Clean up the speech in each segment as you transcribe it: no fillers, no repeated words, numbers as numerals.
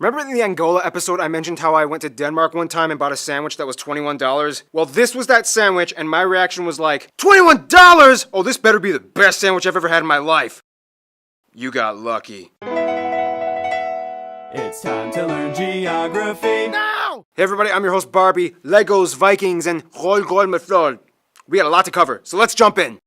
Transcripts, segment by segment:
Remember in the Angola episode I mentioned how I went to Denmark one time and bought a sandwich that was $21? Well, this was that sandwich, and my reaction was like, $21?! Oh, this better be the best sandwich I've ever had in my life. You got lucky. It's time to learn geography. Now! Hey everybody, I'm your host Barbie, Legos, Vikings, and Roll mit Flor. We got a lot to cover, so let's jump in.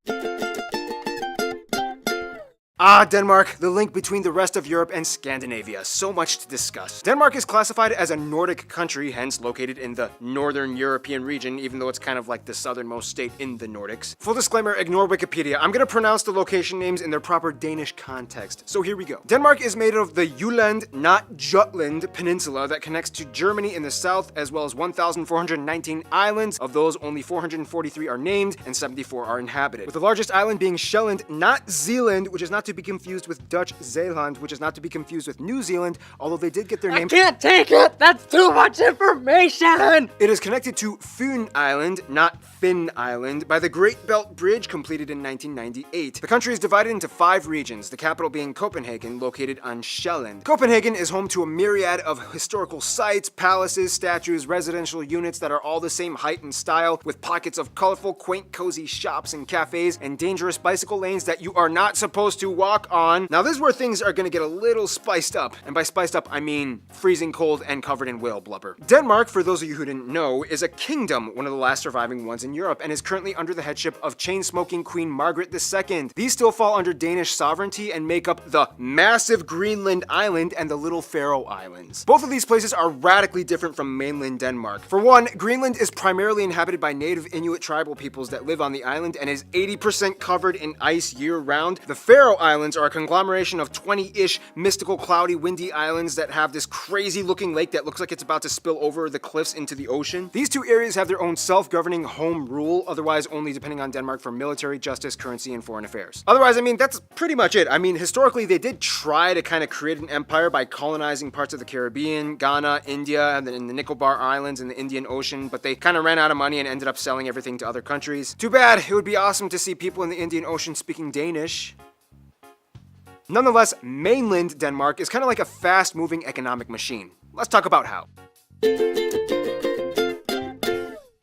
Denmark, the link between the rest of Europe and Scandinavia. So much to discuss. Denmark is classified as a Nordic country, hence located in the Northern European region, even though it's kind of like the southernmost state in the Nordics. Full disclaimer, ignore Wikipedia. I'm gonna pronounce the location names in their proper Danish context. So here we go. Denmark is made of the Jutland, not Jutland, peninsula that connects to Germany in the south, as well as 1,419 islands. Of those, only 443 are named, and 74 are inhabited. With the largest island being Sjælland, not Zealand, which is not to be confused with Dutch Zeeland, which is not to be confused with New Zealand, although they did get their name. I can't take it! That's too much information! It is connected to Fyn Island, not Finn Island, by the Great Belt Bridge completed in 1998. The country is divided into 5 regions, the capital being Copenhagen, located on Sjælland. Copenhagen is home to a myriad of historical sites, palaces, statues, residential units that are all the same height and style, with pockets of colorful, quaint, cozy shops and cafes, and dangerous bicycle lanes that you are not supposed to walk on. Now this is where things are gonna get a little spiced up, and by spiced up I mean freezing cold and covered in whale blubber. Denmark, for those of you who didn't know, is a kingdom, one of the last surviving ones in Europe, and is currently under the headship of chain-smoking Queen Margaret II. These still fall under Danish sovereignty and make up the massive Greenland Island and the Little Faroe Islands. Both of these places are radically different from mainland Denmark. For one, Greenland is primarily inhabited by native Inuit tribal peoples that live on the island and is 80% covered in ice year-round. The Faroe Islands are a conglomeration of 20-ish mystical, cloudy, windy islands that have this crazy-looking lake that looks like it's about to spill over the cliffs into the ocean. These two areas have their own self-governing home rule, otherwise only depending on Denmark for military, justice, currency, and foreign affairs. Otherwise, I mean, that's pretty much it. I mean, historically, they did try to kind of create an empire by colonizing parts of the Caribbean, Ghana, India, and then in the Nicobar Islands in the Indian Ocean, but they kind of ran out of money and ended up selling everything to other countries. Too bad. It would be awesome to see people in the Indian Ocean speaking Danish. Nonetheless, mainland Denmark is kind of like a fast-moving economic machine. Let's talk about how.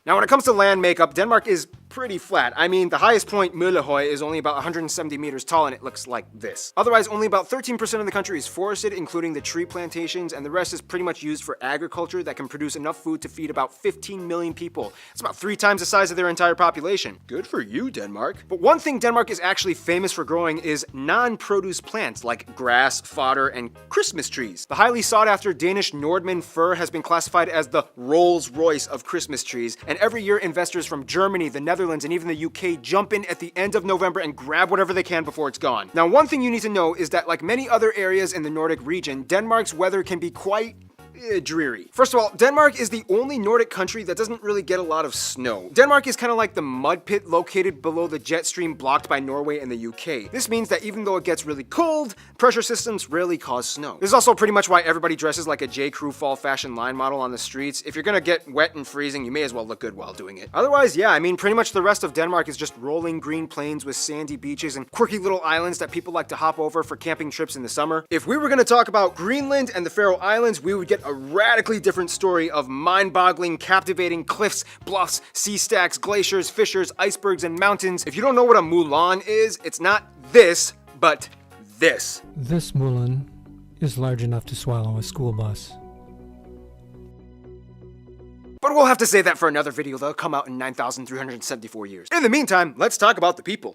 Now, when it comes to land makeup, Denmark is pretty flat. I mean, the highest point, Møllehøj, is only about 170 meters tall and it looks like this. Otherwise, only about 13% of the country is forested, including the tree plantations, and the rest is pretty much used for agriculture that can produce enough food to feed about 15 million people. It's about 3 times the size of their entire population. Good for you, Denmark. But one thing Denmark is actually famous for growing is non-produce plants like grass, fodder, and Christmas trees. The highly sought-after Danish Nordmann fir has been classified as the Rolls-Royce of Christmas trees, and every year investors from Germany, the Netherlands, and even the UK jump in at the end of November and grab whatever they can before it's gone. Now, one thing you need to know is that like many other areas in the Nordic region, Denmark's weather can be quite dreary. First of all, Denmark is the only Nordic country that doesn't really get a lot of snow. Denmark is kind of like the mud pit located below the jet stream blocked by Norway and the UK. This means that even though it gets really cold, pressure systems rarely cause snow. This is also pretty much why everybody dresses like a J.Crew fall fashion line model on the streets. If you're gonna get wet and freezing, you may as well look good while doing it. Otherwise, yeah, I mean, pretty much the rest of Denmark is just rolling green plains with sandy beaches and quirky little islands that people like to hop over for camping trips in the summer. If we were gonna talk about Greenland and the Faroe Islands, we would get a radically different story of mind-boggling, captivating cliffs, bluffs, sea stacks, glaciers, fissures, icebergs, and mountains. If you don't know what a Mulan is, it's not this, but this. This Mulan is large enough to swallow a school bus. But we'll have to save that for another video that'll come out in 9,374 years. In the meantime, let's talk about the people.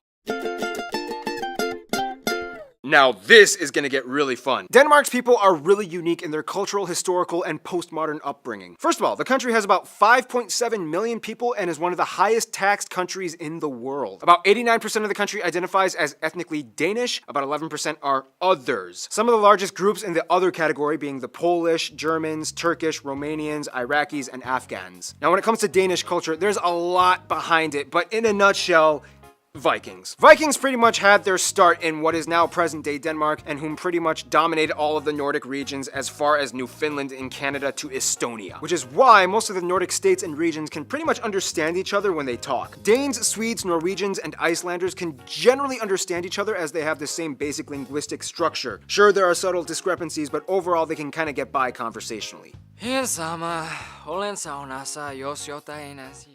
Now this is gonna get really fun. Denmark's people are really unique in their cultural, historical, and postmodern upbringing. First of all, the country has about 5.7 million people and is one of the highest taxed countries in the world. About 89% of the country identifies as ethnically Danish, about 11% are others. Some of the largest groups in the other category being the Polish, Germans, Turkish, Romanians, Iraqis, and Afghans. Now when it comes to Danish culture, there's a lot behind it, but in a nutshell, Vikings. Vikings pretty much had their start in what is now present-day Denmark, and whom pretty much dominated all of the Nordic regions as far as Newfoundland in Canada to Estonia, which is why most of the Nordic states and regions can pretty much understand each other when they talk. Danes, Swedes, Norwegians, and Icelanders can generally understand each other as they have the same basic linguistic structure. Sure, there are subtle discrepancies, but overall they can kind of get by conversationally. Olen saunassa, jos jotain asia.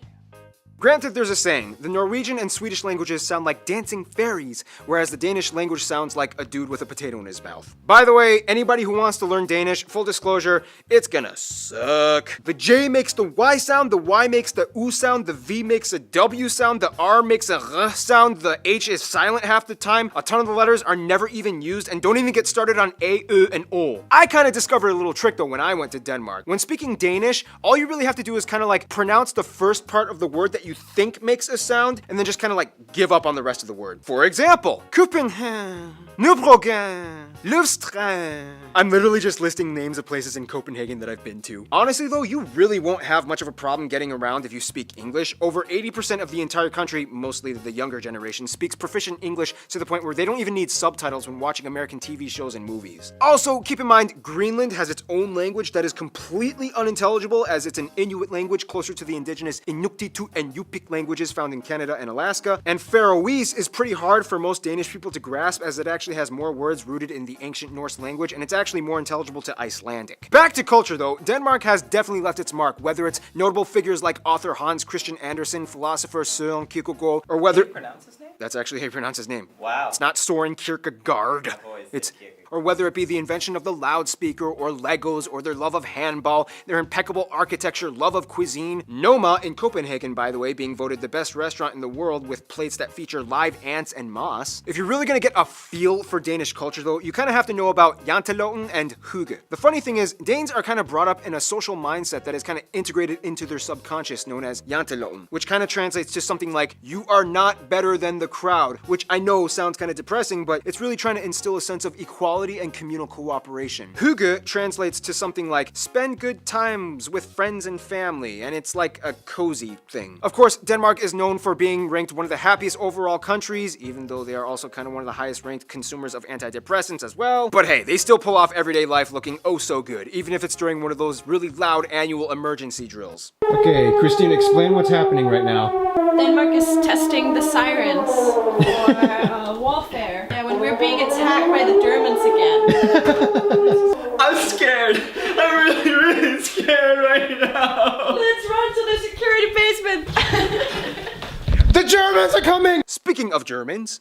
Granted, there's a saying, the Norwegian and Swedish languages sound like dancing fairies, whereas the Danish language sounds like a dude with a potato in his mouth. By the way, anybody who wants to learn Danish, full disclosure, it's gonna suck. The J makes the Y sound, the Y makes the U sound, the V makes a W sound, the R makes a R sound, the H is silent half the time, a ton of the letters are never even used, and don't even get started on A, U, and O. I kind of discovered a little trick though when I went to Denmark. When speaking Danish, all you really have to do is kind of like pronounce the first part of the word that you think makes a sound, and then just kind of like give up on the rest of the word. For example, Copenhagen, Nybroggen, Løvstrand. I'm literally just listing names of places in Copenhagen that I've been to. Honestly though, you really won't have much of a problem getting around if you speak English. Over 80% of the entire country, mostly the younger generation, speaks proficient English to the point where they don't even need subtitles when watching American TV shows and movies. Also, keep in mind, Greenland has its own language that is completely unintelligible as it's an Inuit language closer to the indigenous Inuktitut and Yupik languages found in Canada and Alaska. And Faroese is pretty hard for most Danish people to grasp as it actually has more words rooted in the ancient Norse language, and it's actually more intelligible to Icelandic. Back to culture though, Denmark has definitely left its mark, whether it's notable figures like author Hans Christian Andersen, philosopher Søren Kierkegaard, or whether... Pronounce his name? That's actually how you pronounce his name. Wow. It's not Soren Kierkegaard. It's... Or whether it be the invention of the loudspeaker, or Legos, or their love of handball, their impeccable architecture, love of cuisine. Noma in Copenhagen, by the way, being voted the best restaurant in the world with plates that feature live ants and moss. If you're really gonna get a feel for Danish culture though, you kind of have to know about janteloven and hygge. The funny thing is, Danes are kind of brought up in a social mindset that is kind of integrated into their subconscious, known as janteloven, which kind of translates to something like, you are not better than the crowd, which I know sounds kind of depressing, but it's really trying to instill a sense of equality and communal cooperation. Hygge translates to something like spend good times with friends and family, and it's like a cozy thing. Of course, Denmark is known for being ranked one of the happiest overall countries, even though they are also kind of one of the highest ranked consumers of antidepressants as well. But hey, they still pull off everyday life looking oh so good, even if it's during one of those really loud annual emergency drills. Okay, Christine, explain what's happening right now. Denmark is testing the sirens for warfare. Yeah, when we're being attacked by the Germans again. I'm scared. I'm really scared right now. Let's run to the security basement. The Germans are coming! Speaking of Germans...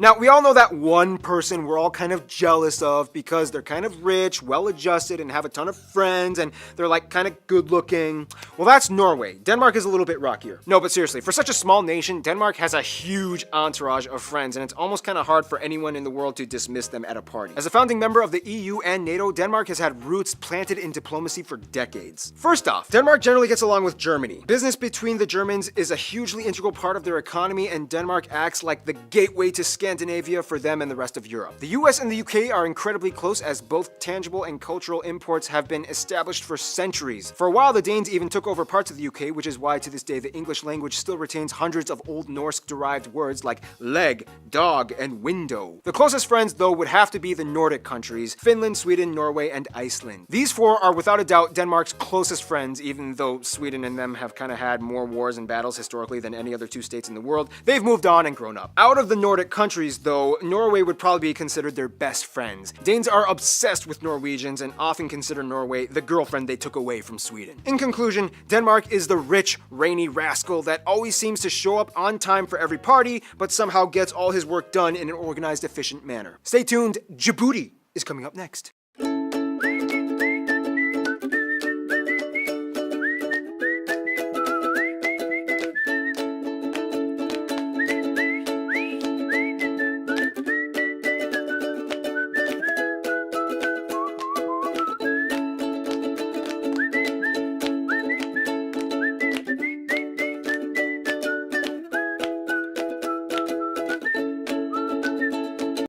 Now, we all know that one person we're all kind of jealous of because they're kind of rich, well-adjusted, and have a ton of friends, and they're like kind of good-looking. Well, that's Norway. Denmark is a little bit rockier. No, but seriously, for such a small nation, Denmark has a huge entourage of friends, and it's almost kind of hard for anyone in the world to dismiss them at a party. As a founding member of the EU and NATO, Denmark has had roots planted in diplomacy for decades. First off, Denmark generally gets along with Germany. Business between the Germans is a hugely integral part of their economy, and Denmark acts like the gateway to Scandinavia for them and the rest of Europe. The US and the UK are incredibly close as both tangible and cultural imports have been established for centuries. For a while, the Danes even took over parts of the UK, which is why to this day the English language still retains hundreds of Old Norse-derived words like leg, dog, and window. The closest friends, though, would have to be the Nordic countries, Finland, Sweden, Norway, and Iceland. These four are without a doubt Denmark's closest friends, even though Sweden and them have kind of had more wars and battles historically than any other two states in the world. They've moved on and grown up. Out of the Nordic countries, though, Norway would probably be considered their best friends. Danes are obsessed with Norwegians and often consider Norway the girlfriend they took away from Sweden. In conclusion, Denmark is the rich, rainy rascal that always seems to show up on time for every party, but somehow gets all his work done in an organized, efficient manner. Stay tuned, Djibouti is coming up next.